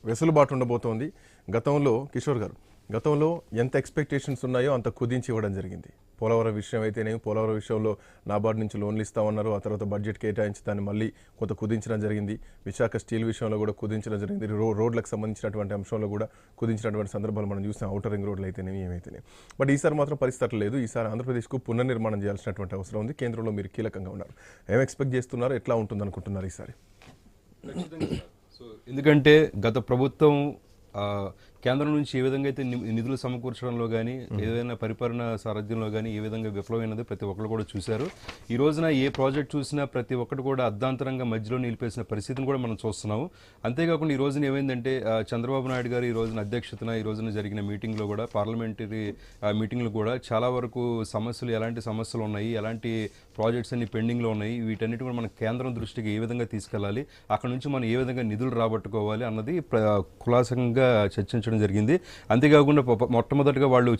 వెసులుబాటు ఉండబోతోంది. గతంలో కిషోర్ గారు, గతంలో ఎంత ఎక్స్పెక్టేషన్స్ ఉన్నాయో అంత కుదించి ఇవ్వడం జరిగింది. పోలవరం విషయం అయితేనేమి, పోలవరం విషయంలో నాబార్డు నుంచి లోన్లు ఇస్తామన్నారు. ఆ తర్వాత బడ్జెట్ కేటాయించి దాన్ని మళ్ళీ కొంత కుదించడం జరిగింది. విశాఖ స్టీల్ విషయంలో కూడా కుదించడం జరిగింది. రోడ్లకు సంబంధించినటువంటి అంశంలో కూడా కుదించినటువంటి సందర్భాలు మనం చూసాం. ఔటర్ రింగ్ రోడ్లు అయితేనేమి ఏమైతేనే. బట్ ఈసారి మాత్రం పరిస్థితి లేదు. ఈసారి ఆంధ్రప్రదేశ్కు పునర్నిర్మాణం చేయాల్సినటువంటి అవసరం ఉంది. కేంద్రంలో మీరు కీలకంగా ఉన్నారు. ఏం ఎక్స్పెక్ట్ చేస్తున్నారు? ఎట్లా ఉంటుంది అనుకుంటున్నారు ఈసారి? సో ఎందుకంటే గత ప్రభుత్వం కేంద్రం నుంచి ఏ విధంగా అయితే నిధులు సమకూర్చడంలో కానీ, ఏదైనా పరిపాలన సారథ్యంలో కానీ ఏ విధంగా విఫలమైనది ప్రతి ఒక్కరు కూడా చూశారు. ఈ రోజున ఏ ప్రాజెక్ట్ చూసినా ప్రతి ఒక్కటి కూడా అర్ధాంతరంగా మధ్యలో నిలిపేసిన పరిస్థితిని కూడా మనం చూస్తున్నాము. అంతేకాకుండా ఈ రోజున ఏమైందంటే చంద్రబాబు నాయుడు గారు ఈ రోజున అధ్యక్షతన ఈ రోజున జరిగిన మీటింగ్లో కూడా, పార్లమెంటరీ మీటింగ్లో కూడా చాలా వరకు సమస్యలు, ఎలాంటి సమస్యలు ఉన్నాయి, ఎలాంటి ప్రాజెక్ట్స్ అన్ని పెండింగ్లో ఉన్నాయి, వీటన్నిటి కూడా మన కేంద్రం దృష్టికి ఏ విధంగా తీసుకెళ్ళాలి, అక్కడ నుంచి మనం ఏ విధంగా నిధులు రాబట్టుకోవాలి అన్నది కులాసంగా చర్చించడం జరిగింది. అంతేకాకుండా మొట్టమొదటిగా వాళ్ళు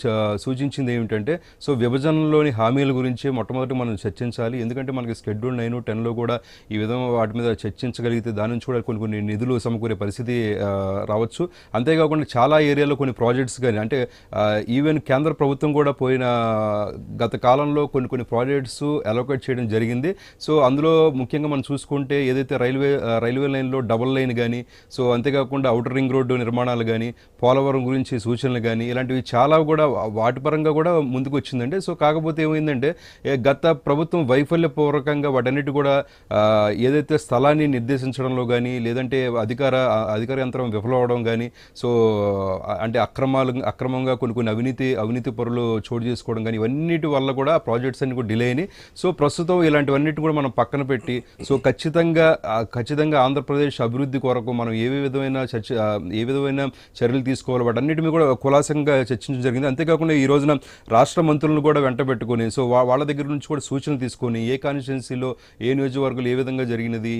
సూచించింది ఏమిటంటే, సో విభజనలోని హామీల గురించి మొట్టమొదటి మనం చర్చించాలి. ఎందుకంటే మనకి షెడ్యూల్ 9, 10లో కూడా ఈ విధంగా వాటి మీద చర్చించగలిగితే దాని నుంచి కూడా కొన్ని నిధులు సమకూరే పరిస్థితి రావచ్చు. అంతేకాకుండా చాలా ఏరియాలో కొన్ని ప్రాజెక్ట్స్ కానీ, అంటే ఈవెన్ కేంద్ర ప్రభుత్వం కూడా పోయిన గత కాలంలో కొన్ని ప్రాజెక్ట్స్ అలోకేట్ చేయడం జరిగింది. సో అందులో ముఖ్యంగా మనం చూసుకుంటే ఏదైతే రైల్వే లైన్లో డబుల్ లైన్ కానీ, సో అంతేకాకుండా ఔటర్ రింగ్ రోడ్డు నిర్మాణాలు కానీ, పోలవరం గురించి సూచనలు కానీ, ఇలాంటివి చాలా కూడా వాటి పరంగా కూడా ముందుకు వచ్చిందంటే. సో కాకపోతే ఏమైందంటే గత ప్రభుత్వం వైఫల్యపూర్వకంగా వాటన్నిటి కూడా ఏదైతే స్థలాన్ని నిర్దేశించడంలో కానీ, లేదంటే అధికార యంత్రం విఫలవడం కానీ, సో అంటే అక్రమంగా కొన్ని అవినీతి పరులు చోటు చేసుకోవడం కానీ, ఇవన్నిటి వల్ల కూడా ప్రాజెక్ట్స్ అన్ని కూడా డిలే అయినాయి. సో ప్రస్తుతం ఇలాంటివన్నిటి కూడా మనం పక్కన పెట్టి, సో ఖచ్చితంగా ఆంధ్రప్రదేశ్ అభివృద్ధి కొరకు మనం ఏ విధమైన చర్యలు తీసుకోవాలి, వాటన్నిటిని కూడా కులాసంగా చర్చించడం జరిగింది. అంతేకాకుండా ఈ రోజున రాష్ట్ర మంత్రులను కూడా వెంట పెట్టుకొని, సో వాళ్ళ దగ్గర నుంచి కూడా సూచనలు తీసుకొని, ఏ కాన్స్టిట్యున్సీలో ఏ నియోజకవర్గాలు ఏ విధంగా జరిగినది,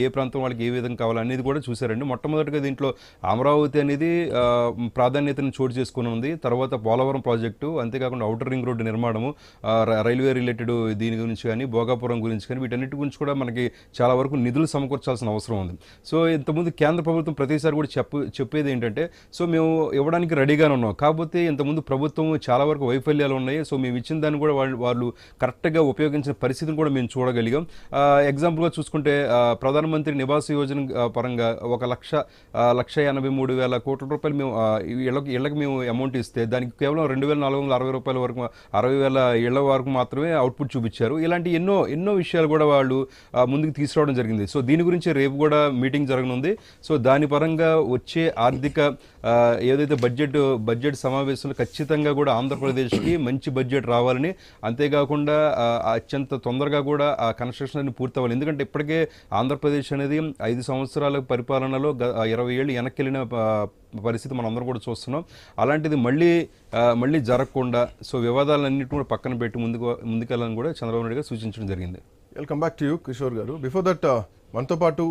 ఏ ప్రాంతం వాళ్ళకి ఏ విధంగా కావాలనేది కూడా చూశారండి. మొట్టమొదటిగా దీంట్లో అమరావతి అనేది ప్రాధాన్యతను చోటు చేసుకుని ఉంది. తర్వాత పోలవరం ప్రాజెక్టు, అంతేకాకుండా ఔటర్ రింగ్ రోడ్డు నిర్మాణము, రైల్వే రిలేటెడ్ దీని గురించి కానీ, భోగాపురం గురించి కానీ, వీటన్నిటి గురించి కూడా మనకి చాలా వరకు నిధులు సమకూర్చాల్సిన అవసరం ఉంది. సో ఇంతకుముందు కేంద్ర ప్రభుత్వం ప్రతిసారి కూడా చెప్పేది ఏంటంటే, సో మేము ఇవ్వడానికి రెడీగానే ఉన్నాం, కాకపోతే ఇంతకుముందు ప్రభుత్వం చాలా వరకు వైఫల్యాలు ఉన్నాయి, సో మేము ఇచ్చిన దాన్ని కూడా వాళ్ళు కరెక్ట్గా ఉపయోగించిన పరిస్థితిని కూడా మేము చూడగలిగాం. ఎగ్జాంపుల్గా చూసుకుంటే ప్రధానమంత్రి నివాస్ యోజన పరంగా 1,83,000 కోట్ల రూపాయలు మేము ఇళ్ళకి మేము అమౌంట్ ఇస్తే, దానికి కేవలం 2,460 రూపాయల వరకు, 60,000 ఇళ్ల వరకు మాత్రమే అవుట్పుట్ చూపించారు. ఇలాంటి ఎన్నో విషయాలు కూడా వాళ్ళు ముందుకు తీసుకురావడం జరిగింది. సో దీని గురించి రేపు కూడా మీటింగ్ జరగనుంది. సో దాని పరంగా వచ్చే ఆర్థిక ఏదైతే బడ్జెట్ సమావేశంలో ఖచ్చితంగా కూడా ఆంధ్రప్రదేశ్కి మంచి బడ్జెట్ రావాలని, అంతేకాకుండా అత్యంత తొందరగా కూడా ఆ కన్స్ట్రక్షన్ అనేది పూర్తవ్వాలి. ఎందుకంటే ఇప్పటికే ఆంధ్రప్రదేశ్ అనేది 5 సంవత్సరాల పరిపాలనలో 20 ఏళ్ళు వెనక్కి వెళ్ళిన పరిస్థితి మనం అందరం కూడా చూస్తున్నాం. అలాంటిది మళ్ళీ జరగకుండా, సో వివాదాలన్నింటినీ కూడా పక్కన పెట్టి ముందుకెళ్ళాలని కూడా చంద్రబాబు నాయుడు గారు సూచించడం జరిగింది. Welcome back to you Kishore గారు. బిఫోర్ దట్ మనతో పాటు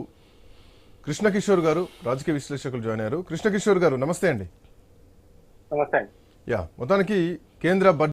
కృష్ణ కిషోర్ గారు, రాజకీయ విశ్లేషకులు జాయిన్ అయ్యారు. కృష్ణ కిషోర్ గారు నమస్తే అండి. నమస్తే. మొత్తానికి కేంద్ర